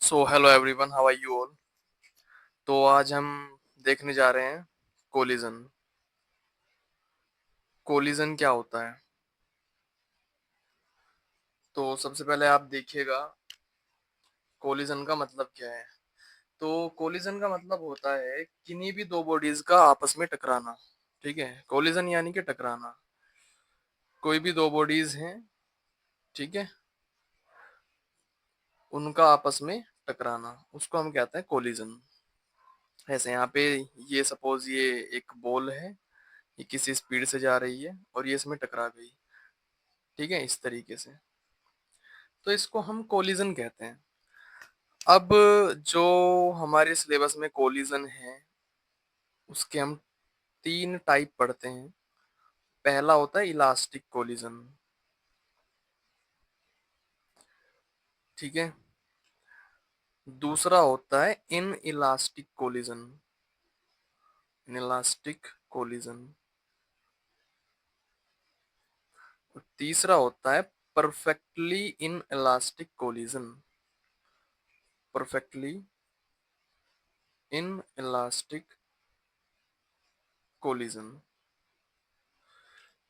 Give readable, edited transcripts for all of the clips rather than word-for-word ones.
So hello everyone, how are you all. तो आज हम देखने जा रहे हैं कोलिजन। कोलिजन क्या होता है? तो सबसे पहले आप देखिएगा कोलिजन का मतलब क्या है। तो कोलिजन का मतलब होता है किन्हीं भी दो बॉडीज का आपस में टकराना। ठीक है, कोलिजन यानी कि टकराना। कोई भी दो बॉडीज हैं, ठीक है, उनका आपस में टकराना, उसको हम कहते हैं कोलिजन। ऐसे यहाँ पे ये सपोज ये एक बॉल है, ये किसी स्पीड से जा रही है और ये इसमें टकरा गई। ठीक है, इस तरीके से। तो इसको हम कोलिजन कहते हैं। अब जो हमारे सिलेबस में कोलिजन है उसके हम तीन टाइप पढ़ते हैं। पहला होता है इलास्टिक कोलिजन। ठीक है। दूसरा होता है in elastic collision. In elastic collision. और तीसरा होता है perfectly in elastic collision. Perfectly in elastic collision.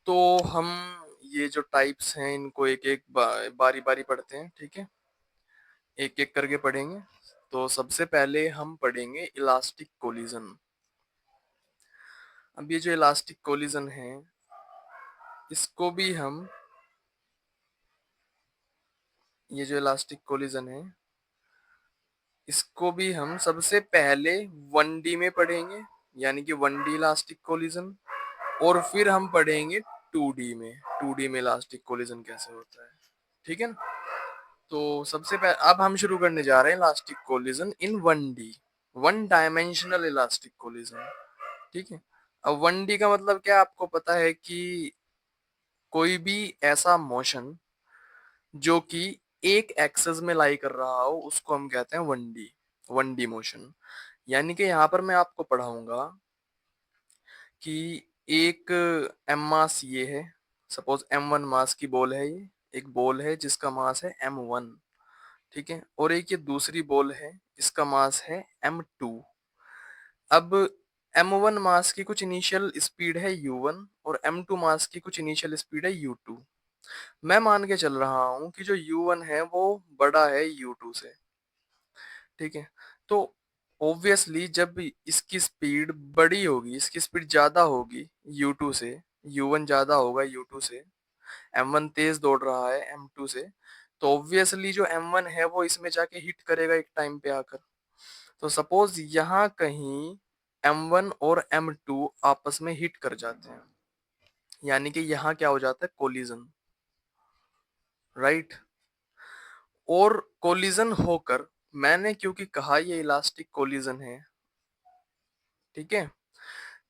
तो हम ये जो टाइप्स हैं इनको एक एक बारी बारी पढ़ते हैं। ठीक है, एक एक करके पढ़ेंगे। तो सबसे पहले हम पढ़ेंगे इलास्टिक कोलिजन। अब ये जो इलास्टिक कोलिजन है इसको भी हम ये जो इलास्टिक कोलिजन है इसको भी हम सबसे पहले 1D में पढ़ेंगे, यानी कि 1D इलास्टिक कोलिजन। और फिर हम पढ़ेंगे 2D में। 2D में इलास्टिक कोलिजन कैसे होता है। ठीक है ना। तो सबसे पहले अब हम शुरू करने जा रहे हैं इलास्टिक कोलिजन इन 1D, one dimensional elastic collision. ठीक है। अब 1D का मतलब क्या है, आपको पता है कि कोई भी ऐसा मोशन जो कि एक एक्सेस में लाई कर रहा हो उसको हम कहते हैं 1D। 1D मोशन यानी कि यहाँ पर मैं आपको पढ़ाऊंगा कि एक एम मास ये है। सपोज M1 मास की बॉल है, ये एक बॉल है जिसका मास है M1। ठीक है, और एक ये दूसरी बॉल है इसका मास है M2। अब M1 मास की कुछ इनिशियल स्पीड है U1 और M2 मास की कुछ इनिशियल स्पीड है U2। मैं मान के चल रहा हूं कि जो U1 है वो बड़ा है U2 से। ठीक है। तो ऑब्वियसली जब इसकी स्पीड बड़ी होगी, इसकी स्पीड ज्यादा होगी U2 से, U1 ज्यादा होगा U2 से, M1 तेज दौड़ रहा है M2 से, तो ऑब्वियसली जो M1 है वो इसमें जाके हिट करेगा एक टाइम पे आकर। तो सपोज यहाँ कहीं M1 और M2 आपस में हिट कर जाते हैं, यानी कि यहाँ क्या हो जाता है, कोलिजन। राइट। और कोलिजन होकर, मैंने क्योंकि कहा ये इलास्टिक कोलिजन है, ठीक है,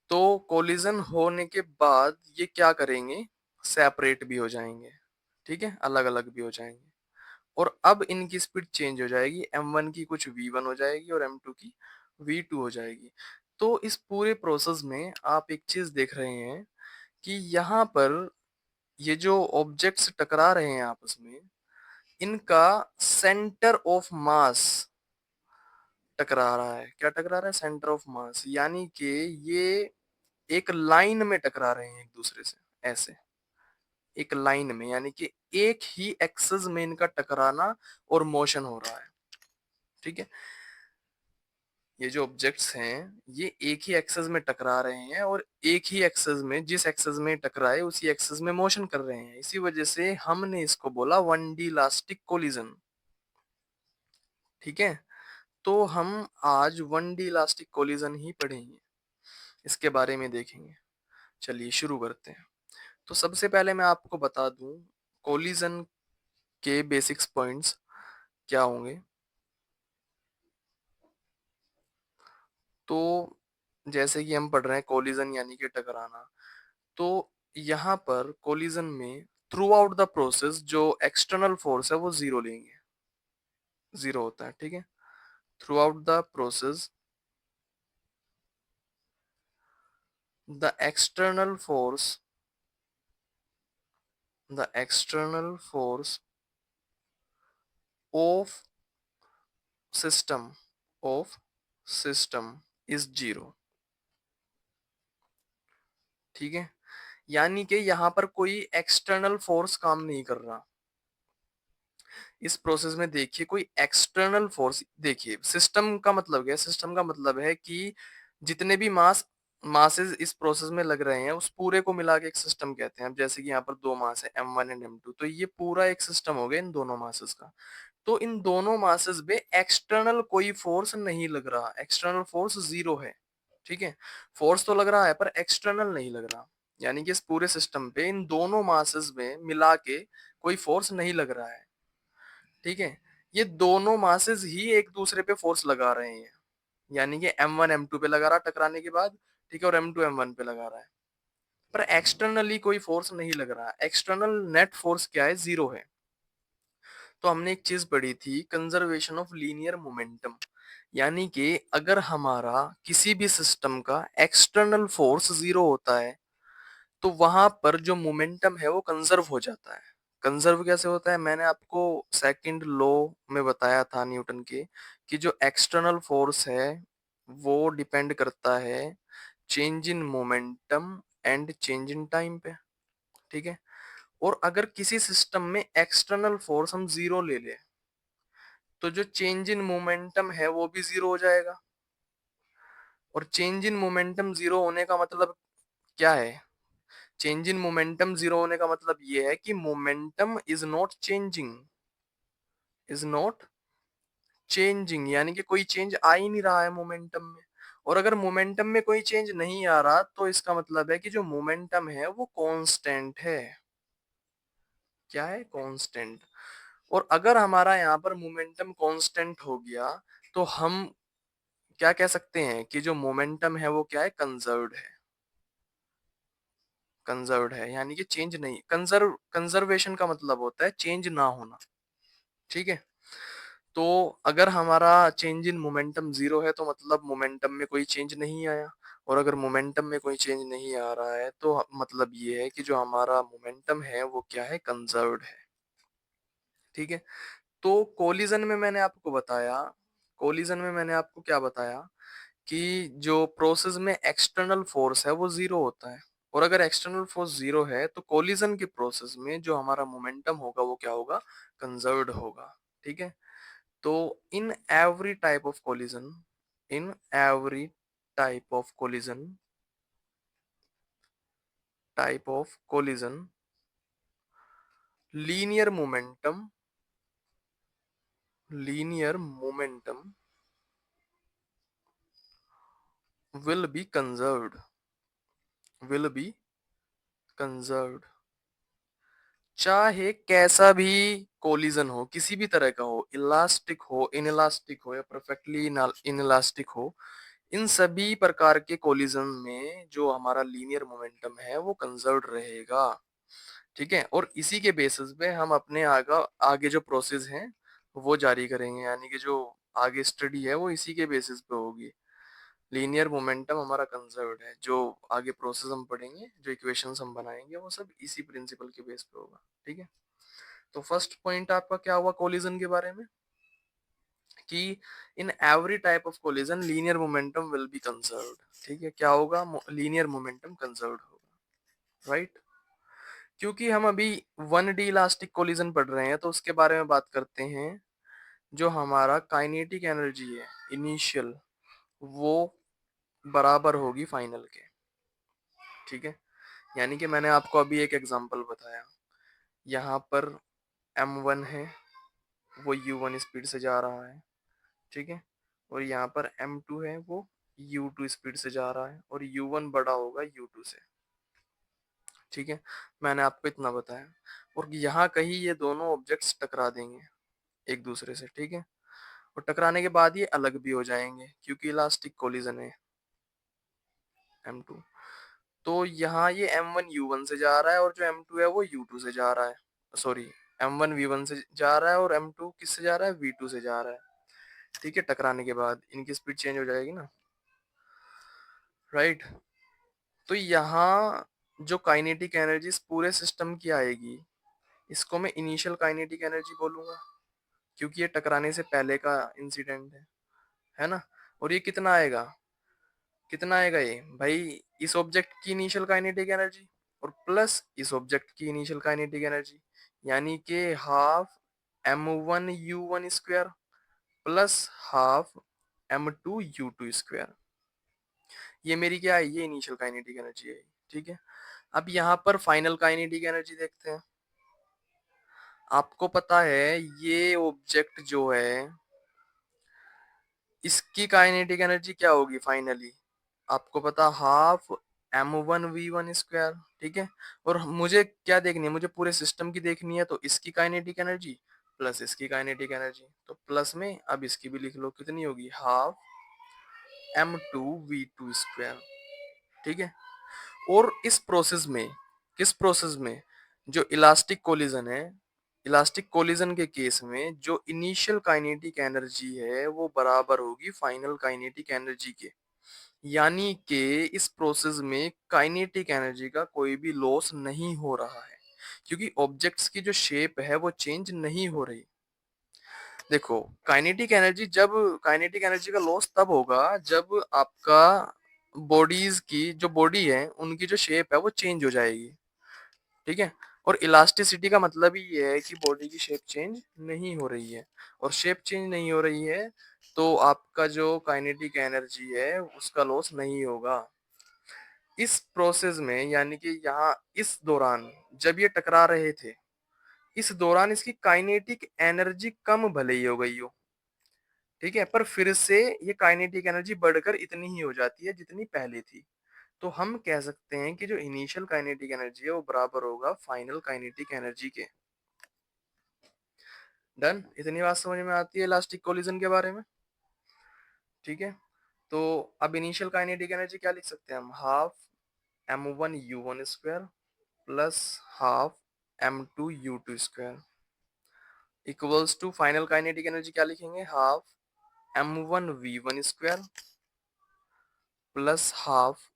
तो कोलिजन होने के बाद ये क्या करेंगे, सेपरेट भी हो जाएंगे। ठीक है, अलग अलग भी हो जाएंगे। और अब इनकी स्पीड चेंज हो जाएगी, M1 की कुछ V1 हो जाएगी और M2 की V2 हो जाएगी। तो इस पूरे प्रोसेस में आप एक चीज देख रहे हैं कि यहाँ पर ये जो ऑब्जेक्ट्स टकरा रहे हैं आपस में, इनका सेंटर ऑफ मास टकरा रहा है। क्या टकरा रहा है, सेंटर ऑफ मास, यानी कि ये एक लाइन में टकरा रहे हैं एक दूसरे से, ऐसे एक लाइन में, यानी कि एक ही एक्सिस में इनका टकराना और मोशन हो रहा है। ठीक है, ये जो ऑब्जेक्ट्स हैं ये एक ही एक्सिस में टकरा रहे हैं और एक ही एक्सिस में, जिस एक्सिस में टकराए उसी एक्सिस में मोशन कर रहे हैं। इसी वजह से हमने इसको बोला 1D इलास्टिक कोलिजन। ठीक है। तो हम आज 1D इलास्टिक कोलिजन ही पढ़ेंगे, इसके बारे में देखेंगे। चलिए शुरू करते हैं। तो सबसे पहले मैं आपको बता दूं कोलिजन के बेसिक्स पॉइंट्स क्या होंगे। तो जैसे कि हम पढ़ रहे हैं कोलिजन यानी कि टकराना, तो यहाँ पर कोलिजन में थ्रू आउट द प्रोसेस जो एक्सटर्नल फोर्स है वो जीरो लेंगे, जीरो होता है। ठीक है, through out the process the external force, the external force of system of system is zero. ठीक है, यानी कि यहाँ पर कोई एक्सटर्नल फोर्स काम नहीं कर रहा इस प्रोसेस में। देखिए कोई एक्सटर्नल फोर्स, देखिए सिस्टम का मतलब क्या है? सिस्टम का मतलब है कि जितने भी मासेस इस प्रोसेस में लग रहे हैं उस पूरे को मिला के एक सिस्टम कहते हैं। अब जैसे कि यहाँ पर दो मास है M1 एंड M2, तो ये पूरा एक सिस्टम हो गया इन दोनों मासेस का। तो इन दोनों मासेस में एक्सटर्नल कोई फोर्स नहीं लग रहा, एक्सटर्नल फोर्स जीरो है। ठीक है, फोर्स तो लग रहा है पर एक्सटर्नल नहीं लग रहा, यानी कि इस पूरे सिस्टम पे इन दोनों मासेस में मिला के कोई फोर्स नहीं लग रहा है। ठीक है, ये दोनों मासेस ही एक दूसरे पे फोर्स लगा रहे हैं, यानी कि M1 M2 पे लगा रहा टकराने के बाद, ठीक है, और M2 M1 पे लगा रहा है, पर एक्सटर्नली कोई फोर्स नहीं लग रहा। एक्सटर्नल नेट फोर्स क्या है? जीरो है। तो हमने एक चीज पढ़ी थी, कंजर्वेशन ऑफ लीनियर मोमेंटम, यानी कि अगर हमारा किसी भी सिस्टम का एक्सटर्नल फोर्स जीरो होता है तो वहां पर जो मोमेंटम है वो कंजर्व हो जाता है। कंजर्व कैसे होता है? मैंने आपको सेकंड लॉ में बताया था न्यूटन के, कि जो एक्सटर्नल फोर्स है वो डिपेंड करता है change in momentum and change in time पे। ठीक है, और अगर किसी सिस्टम में एक्सटर्नल फोर्स हम जीरो ले ले तो जो चेंज इन मोमेंटम है वो भी जीरो हो जाएगा। और चेंज इन मोमेंटम जीरो होने का मतलब क्या है? चेंज इन मोमेंटम जीरो होने का मतलब ये है कि momentum is not changing, is not changing, यानी कि कोई चेंज आ ही नहीं रहा है मोमेंटम में। और अगर मोमेंटम में कोई चेंज नहीं आ रहा तो इसका मतलब है कि जो मोमेंटम है वो कांस्टेंट है। क्या है? कांस्टेंट। और अगर हमारा यहाँ पर मोमेंटम कांस्टेंट हो गया तो हम क्या कह सकते हैं कि जो मोमेंटम है वो क्या है? कंजर्व्ड है। कंजर्व्ड है यानी कि चेंज नहीं, कंजर्वेशन का मतलब होता है चेंज ना होना। ठीक है, तो अगर हमारा चेंज इन मोमेंटम जीरो है तो मतलब मोमेंटम में कोई चेंज नहीं आया। और अगर मोमेंटम में कोई चेंज नहीं आ रहा है तो मतलब ये है कि जो हमारा मोमेंटम है वो क्या है? कंजर्व्ड है। ठीक है, तो कोलिजन में मैंने आपको बताया, कोलिजन में मैंने आपको क्या बताया कि जो प्रोसेस में एक्सटर्नल फोर्स है वो जीरो होता है। और अगर एक्सटर्नल फोर्स जीरो है तो कोलिजन के प्रोसेस में जो हमारा मोमेंटम होगा वो क्या होगा? कंजर्व्ड होगा। ठीक है, तो in every type of collision, in every type of collision, type of collision, linear momentum, linear momentum will be conserved, will be conserved। चाहे कैसा भी कोलिजन हो, किसी भी तरह का हो, इलास्टिक हो, इनइलास्टिक हो या परफेक्टली इनइलास्टिक हो, इन सभी प्रकार के कोलिजन में जो हमारा लीनियर मोमेंटम है वो कंजर्व्ड रहेगा। ठीक है, और इसी के बेसिस पे हम अपने आगे जो प्रोसेस हैं वो जारी करेंगे, यानी कि जो आगे स्टडी है वो इसी के बेसिस पे होगी। लीनियर मोमेंटम हमारा कंजर्व्ड है, जो आगे प्रोसेस हम पढ़ेंगे, जो इक्वेशंस हम बनाएंगे वो सब इसी प्रिंसिपल के बेस पे होगा। ठीक है, तो फर्स्ट पॉइंट आपका क्या हुआ कोलिजन के बारे में, कि in every type of collision linear momentum will be conserved. ठीक है, क्या होगा? लीनियर मोमेंटम कंजर्व्ड होगा, राइट। क्योंकि हम अभी 1D इलास्टिक कोलिजन पढ़ रहे हैं तो उसके बारे में बात करते हैं। जो हमारा काइनेटिक एनर्जी है इनिशियल, वो बराबर होगी फाइनल के। ठीक है, यानी कि मैंने आपको अभी एक एग्जांपल बताया, यहाँ पर M1 है, वो U1 स्पीड से जा रहा है। ठीक है, और यहाँ पर M2 है, वो U2 स्पीड से जा रहा है, और U1 बड़ा होगा U2 से। ठीक है, मैंने आपको इतना बताया। और यहाँ कहीं ये दोनों ऑब्जेक्ट्स टकरा देंगे एक दूसरे से। ठीक है, और टकराने के बाद ये अलग भी हो जाएंगे क्योंकि इलास्टिक कोलिजन है M2। तो यहाँ ये M1 U1 से जा रहा है और जो M2 है वो U2 से जा रहा है। सॉरी, M1 V1 से जा रहा है और M2 किससे जा रहा है? V2 से जा रहा है। ठीक है, टकराने के बाद इनकी स्पीड चेंज हो जाएगी ना, राइट। तो यहाँ जो काइनेटिक एनर्जी इस पूरे सिस्टम की आएगी इसको मैं इनिशियल काइनेटिक एनर्जी बोलूंगा। क्योंकि ये टकराने से पहले का इंसिडेंट है ना। और ये कितना आएगा ये भाई, इस ऑब्जेक्ट की इनिशियल काइनेटिक एनर्जी और प्लस इस ऑब्जेक्ट की इनिशियल काइनेटिक एनर्जी, यानी कि half m1u1 square plus half m2u2 square. ये मेरी क्या है, ये इनिशियल काइनेटिक एनर्जी है। ठीक है, अब यहाँ पर फाइनल काइनेटिक एनर्जी देखते हैं। आपको पता है ये ऑब्जेक्ट जो है इसकी काइनेटिक एनर्जी क्या होगी फाइनली, आपको पता हाफ m1v1 स्क्वायर। ठीक है, और मुझे क्या देखनी है, मुझे पूरे सिस्टम की देखनी है, तो इसकी काइनेटिक एनर्जी प्लस इसकी काइनेटिक एनर्जी, तो प्लस में अब इसकी भी लिख लो, कितनी होगी, हाफ m2v2 स्क्वायर। ठीक है, और इस प्रोसेस में, किस प्रोसेस में, जो इलास्टिक कोलिजन है, इलास्टिक कोलिजन के केस में जो इनिशियल काइनेटिक एनर्जी है वो बराबर होगी फाइनल काइनेटिक एनर्जी के। यानी कि इस प्रोसेस में काइनेटिक एनर्जी का कोई भी लॉस नहीं हो रहा है, क्योंकि ऑब्जेक्ट्स की जो शेप है वो चेंज नहीं हो रही। देखो, काइनेटिक एनर्जी का लॉस तब होगा जब आपका बॉडीज की जो बॉडी है उनकी जो शेप है वो चेंज हो जाएगी। ठीक है, और इलास्टिसिटी का मतलब ही ये है कि बॉडी की शेप चेंज नहीं हो रही है, और शेप चेंज नहीं हो रही है तो आपका जो काइनेटिक एनर्जी है उसका लॉस नहीं होगा। इस प्रोसेस में, यानी कि यहाँ इस दौरान जब ये टकरा रहे थे, इस दौरान इसकी काइनेटिक एनर्जी कम भले ही हो गई हो, ठीक है, पर फिर से ये काइनेटिक एनर्जी बढ़कर इतनी ही हो जाती है जितनी पहले थी। तो हम कह सकते हैं कि जो इनिशियल काइनेटिक एनर्जी है वो बराबर होगा फाइनल काइनेटिक एनर्जी के। डन, इतनी बात समझ में आती है इलास्टिक कोलिजन के बारे में। ठीक है, तो अब इनिशियल काइनेटिक एनर्जी क्या लिख सकते हैं हम, half m1u1 square plus half m2u2 square equals to final kinetic energy क्या लिखेंगे, half m1v1 square plus half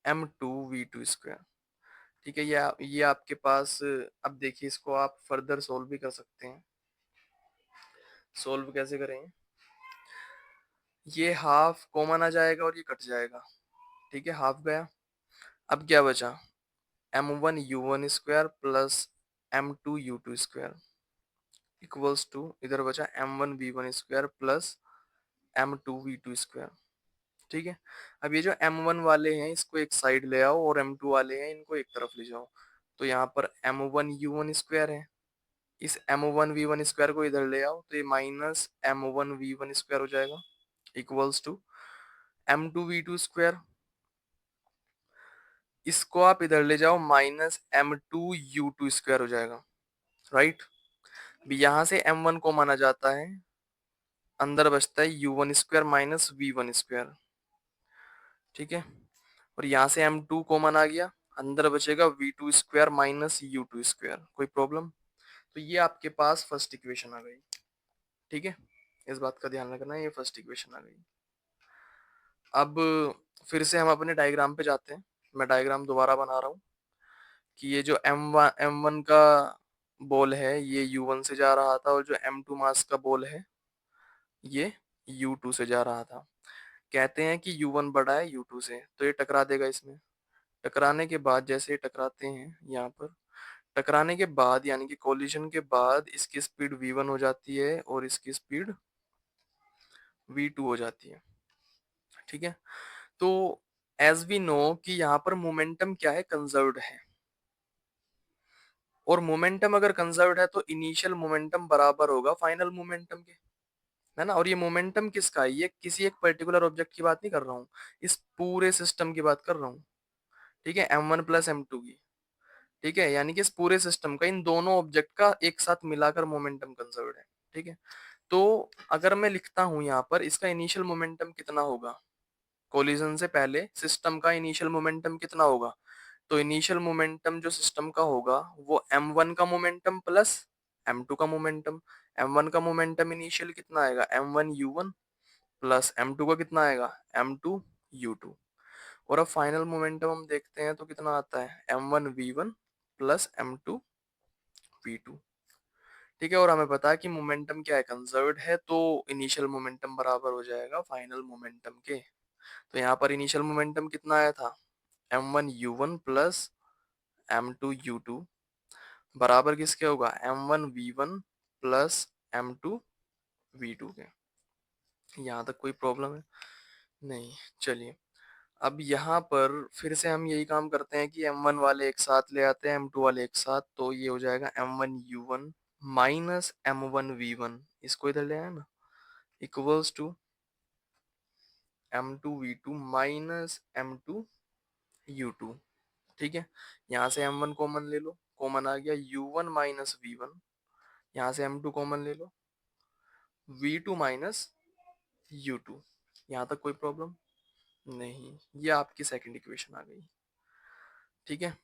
m2v2 square. ठीक है, ये आपके पास, अब देखिए इसको आप फर्दर सोल्व भी कर सकते हैं। सोल्व कैसे करेंगे, ये हाफ कॉमन आ जाएगा और ये कट जाएगा। ठीक है, हाफ गया, अब क्या बचा, m1u1 square plus m2u2 square equals to, इधर बचा m1v1 square plus m2v2 square. ठीक है, अब ये जो m1 वाले हैं इसको एक साइड ले आओ और m2 वाले हैं इनको एक तरफ ले जाओ। तो यहाँ पर m1u1 स्क्वायर है, इस m1v1 स्क्वायर को इधर ले आओ तो ये माइनस m1v1 स्क्वायर हो जाएगा इक्वल्स टू m2v2 स्क्वायर, इसको आप इधर ले जाओ माइनस m2u2 स्क्वायर हो जाएगा। राइट, यहां से m1 को माना जाता है, अंदर बचता है u1 square minus v1 square. ठीक है, और यहाँ से m2 कॉमन आ गया, अंदर बचेगा v2 square minus u2 square. कोई प्रॉब्लम, तो ये आपके पास फर्स्ट इक्वेशन आ गई। ठीक है, इस बात का ध्यान रखना है, ये फर्स्ट इक्वेशन आ गई। अब फिर से हम अपने डायग्राम पे जाते हैं, मैं डायग्राम दोबारा बना रहा हूँ कि ये जो m1 का बॉल है ये u1 से जा रहा था, और जो m2 मास का बॉल है ये u2 से जा रहा था। कहते हैं कि u1 बड़ा है u2 से, तो ये टकरा देगा इसमें। टकराने के बाद, जैसे ये टकराते हैं यहाँ पर, टकराने के बाद यानी कि कोलिजन के बाद इसकी स्पीड v1 हो जाती है और इसकी स्पीड v2 हो जाती है। ठीक है, तो एज वी नो कि यहाँ पर मोमेंटम क्या है, कंजर्व्ड है, और मोमेंटम अगर कंजर्व्ड है तो इनिशियल मोमेंटम बराबर होगा फाइनल मोमेंटम के, है ना। और ये मोमेंटम किसका है, ये किसी एक पर्टिकुलर ऑब्जेक्ट की बात नहीं कर रहा हूँ, इस पूरे सिस्टम की बात कर रहा हूँ। ठीक है, m1 प्लस m2 की। ठीक है, यानी कि इस पूरे सिस्टम का, इन दोनों ऑब्जेक्ट का एक साथ मिलाकर मोमेंटम कंजर्व्ड है। ठीक है, तो अगर मैं लिखता हूं यहाँ पर इसका इनिशियल मोमेंटम कितना होगा, कोलिजन से पहले सिस्टम का इनिशियल मोमेंटम कितना होगा, तो इनिशियल मोमेंटम जो सिस्टम का होगा वो m1 का मोमेंटम प्लस m2 का मोमेंटम। m1 का मोमेंटम इनिशियल कितना आएगा, m1u1 प्लस m2 का कितना आएगा, m2u2। और अब फाइनल मोमेंटम हम देखते हैं तो कितना आता है, m1v1 प्लस m2v2। ठीक है, और हमें पता है कि मोमेंटम क्या है, कंजर्व्ड है, तो इनिशियल मोमेंटम बराबर हो जाएगा फाइनल मोमेंटम के। तो यहाँ पर इनिशियल मोमेंटम कितना आया था, m1u1 प्लस m2u2 बराबर किसके होगा, m1v1 प्लस m2v2 के। यहाँ तक कोई प्रॉब्लम है नहीं? चलिए, अब यहाँ पर फिर से हम यही काम करते हैं कि m1 वाले एक साथ ले आते हैं, m2 वाले एक साथ, तो ये हो जाएगा m1u1 माइनस m1v1, इसको इधर ले आए ना, equals to m2v2 minus m2u2। ठीक है, यहाँ से m1 कॉमन ले लो, कॉमन आ गया u1 माइनस v1, यहाँ से m2 कॉमन ले लो, v2 माइनस u2। यहाँ तक कोई प्रॉब्लम नहीं? ये आपकी सेकंड इक्वेशन आ गई। ठीक है,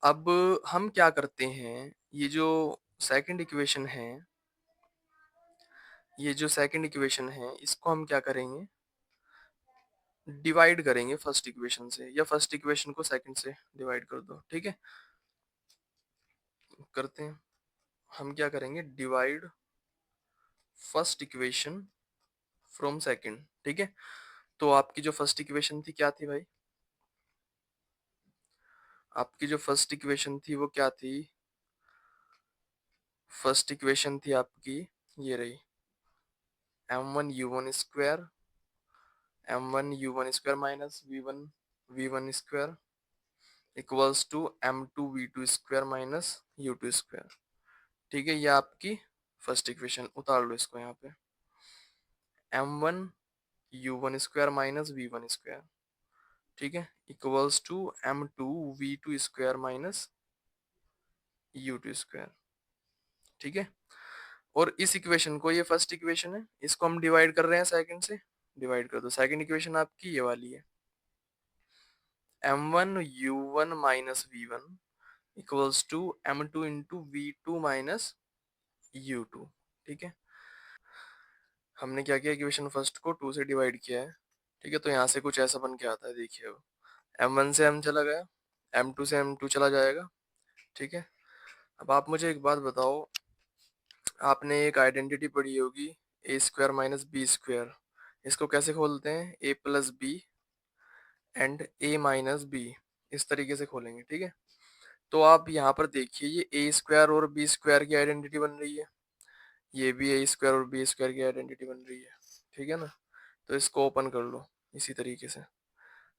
अब हम क्या करते हैं, ये जो सेकंड इक्वेशन है, ये जो सेकंड इक्वेशन है, इसको हम क्या करेंगे, डिवाइड करेंगे फर्स्ट इक्वेशन से, या फर्स्ट इक्वेशन को सेकंड से डिवाइड कर दो। ठीक है, करते हैं। हम क्या करेंगे, divide first equation from second. ठीक है, तो आपकी जो फर्स्ट इक्वेशन थी क्या थी भाई, आपकी जो फर्स्ट इक्वेशन थी वो क्या थी, फर्स्ट इक्वेशन थी आपकी ये रही, m1u1 square, m1u1 square minus v1 square equals to m2v2 square minus u2 square. ठीक है, ये आपकी फर्स्ट इक्वेशन, उतार लो इसको यहाँ पे, m1u1 square minus v1 square, ठीक है, equals to m2v2 square minus u2 square. ठीक है, और इस इक्वेशन को, ये फर्स्ट इक्वेशन है, इसको हम डिवाइड कर रहे हैं सेकंड से, डिवाइड कर दो। सेकंड इक्वेशन आपकी ये वाली है, m1u1 minus v1 equals to m2 into v2 minus u2। ठीक है, हमने क्या किया, इक्वेशन फर्स्ट को 2 से डिवाइड किया है। ठीक है, तो यहाँ से कुछ ऐसा बन के आता है, देखिए अब m1 से m चला गया, m2 से m2 चला जाएगा। ठीक है, अब आप मुझे एक बात बताओ, आपने एक आइडेंटिटी पढ़ी होगी, A square minus B square, इसको कैसे खोलते हैं, A plus B and A minus B, इस तरीके से खोलेंगे। ठीक है, तो आप यहाँ पर देखिए, ये ए स्क्वायर और बी स्क्वायर की आइडेंटिटी बन रही है, ये भी ए स्क्वायर और बी स्क्वायर की आइडेंटिटी बन रही है। ठीक है ना, तो इसको ओपन कर लो इसी तरीके से,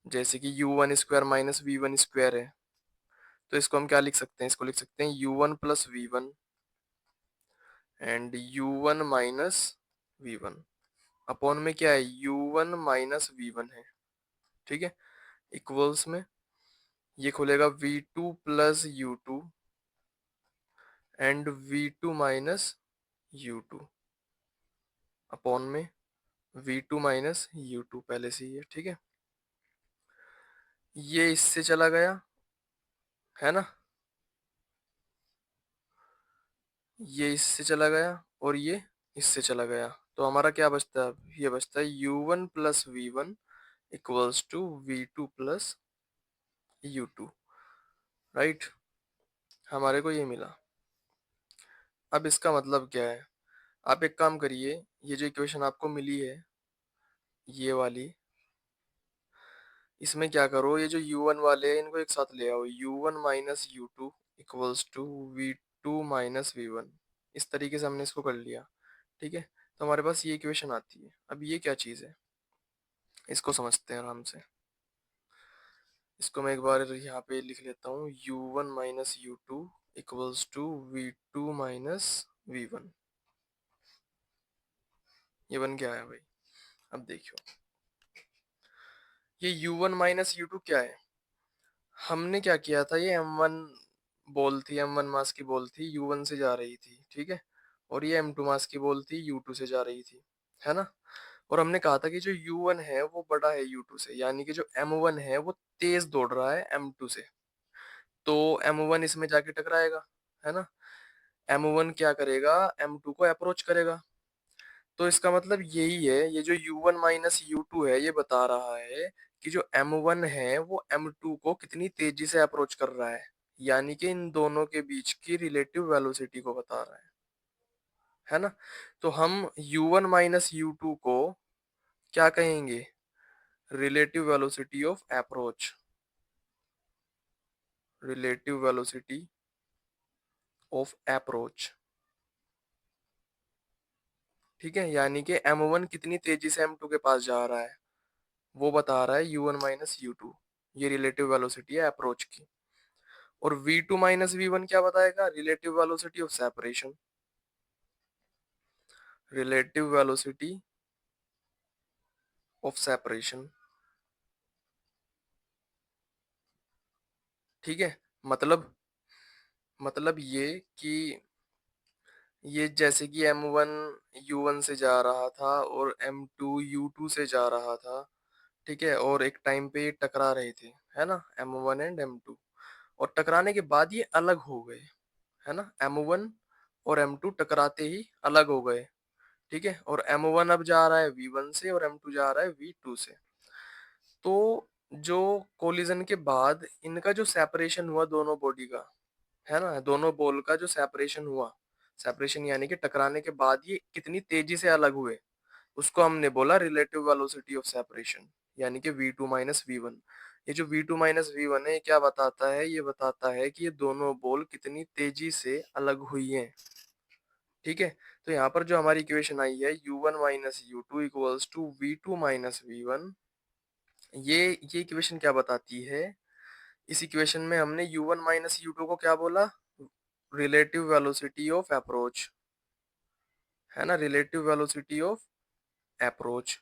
जैसे कि u1 square minus v1 square है, तो इसको हम क्या लिख सकते हैं, इसको लिख सकते हैं u1 plus v1 and u1 minus v1, upon में क्या है, u1 माइनस v1 है। ठीक है, इक्वल्स में ये खुलेगा v2 plus u2 and v2 minus u2, upon में v2 माइनस u2 पहले से ही है। ठीक है, ये इससे चला गया है ना, ये इससे चला गया और ये इससे चला गया, तो हमारा क्या बचता है, अब ये बचता है u1 plus v1 equals to v2 plus u2। Right, हमारे को ये मिला। अब इसका मतलब क्या है, आप एक काम करिए, ये जो इक्वेशन आपको मिली है ये वाली, इसमें क्या करो, ये जो u1 वाले हैं इनको एक साथ ले आओ, u1 minus u2 equals to v2 minus v1, इस तरीके से हमने इसको कर लिया। ठीक है, तो हमारे पास ये इक्वेशन आती है। अब ये क्या चीज़ है, इसको समझते हैं आराम से, इसको मैं एक बार यहाँ पे लिख लेता हूँ, u1 minus u2 equals to v2 minus v1, ये बन के आया भाई। अब देखियो, ये u1 माइनस u2 क्या है, हमने क्या किया था, ये m1 बॉल थी, m1 मास की बॉल थी, u1 से जा रही थी। ठीक है, और ये m2 मास की बॉल थी, u2 से जा रही थी, है ना, और हमने कहा था कि जो u1 है वो बड़ा है u2 से, यानी कि जो m1 है वो तेज दौड़ रहा है m2 से, तो m1 इसमें जाके टकराएगा, है ना, m1 क्या करेगा, m2 को अप्रोच करेगा, तो इसका मतलब यही है, ये जो u1 माइनस u2 है ये बता रहा है कि जो m1 है वो m2 को कितनी तेजी से अप्रोच कर रहा है, यानी कि इन दोनों के बीच की रिलेटिव वेलोसिटी को बता रहा है ना। तो हम u1 माइनस u2 को क्या कहेंगे, relative velocity of approach, relative velocity of approach. ठीक है, यानी कि m1 कितनी तेजी से m2 के पास जा रहा है वो बता रहा है u1 माइनस u2, ये रिलेटिव वेलोसिटी है अप्रोच की। और v2 माइनस v1 क्या बताएगा, relative velocity of separation, relative velocity of separation. ठीक है, मतलब ये कि ये जैसे कि m1 u1 से जा रहा था और m2 u2 से जा रहा था, ठीक है, और एक टाइम पे ये टकरा रहे थे, है ना, m1 एंड m2, और टकराने के बाद ये अलग हो गए, है ना, m1 और m2 टकराते ही अलग हो गए। ठीक है, और m1 अब जा रहा है v1 से और m2 जा रहा है v2 से। तो जो कोलिजन के बाद इनका जो सेपरेशन हुआ दोनों बॉडी का, है ना, दोनों बॉल का जो सेपरेशन हुआ, सेपरेशन यानी कि टकराने के बाद ये कितनी तेजी से अलग हुए, उसको हमने बोला रिलेटिव वेलोसिटी ऑफ सेपरेशन, यानी कि v2 माइनस वी वन। ये जो v2 माइनस वी वन है, ये क्या बताता है, ये बताता है कि ये दोनों बॉल कितनी तेजी से अलग हुई हैं। ठीक है, तो यहाँ पर जो हमारी इक्वेशन आई है u1 minus u two equals to v2 minus v one, ये इक्वेशन क्या बताती है, इस इक्वेशन में हमने u1 माइनस यू टू को क्या बोला, रिलेटिव वेलोसिटी ऑफ अप्रोच, है ना, रिलेटिव वेलोसिटी ऑफ अप्रोच।